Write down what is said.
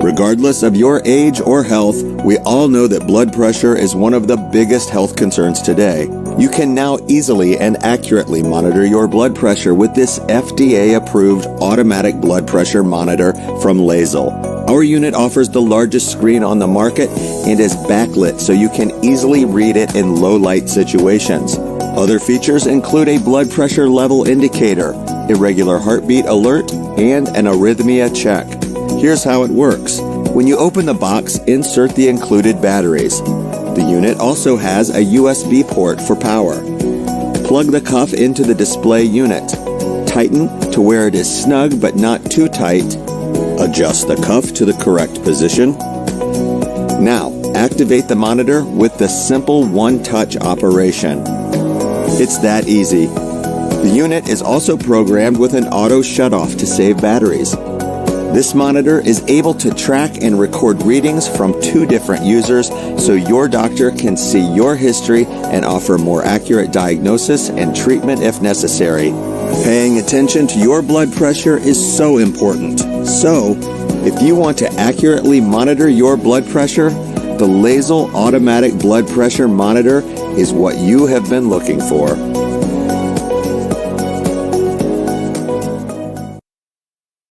Regardless of your age or health, we all know that blood pressure is one of the biggest health concerns today. You can now easily and accurately monitor your blood pressure with this FDA-approved automatic blood pressure monitor from LAZLE. Our unit offers the largest screen on the market and is backlit so you can easily read it in low-light situations. Other features include a blood pressure level indicator, irregular heartbeat alert, and an arrhythmia check. Here's how it works. When you open the box, insert the included batteries. The unit also has a USB port for power. Plug the cuff into the display unit. Tighten to where it is snug but not too tight. Adjust the cuff to the correct position. Now, activate the monitor with the simple one-touch operation. It's that easy. The unit is also programmed with an auto shutoff to save batteries. This monitor is able to track and record readings from 2 different users so your doctor can see your history and offer more accurate diagnosis and treatment if necessary. Paying attention to your blood pressure is so important. So, if you want to accurately monitor your blood pressure, the LAZLE Automatic Blood Pressure Monitor is what you have been looking for.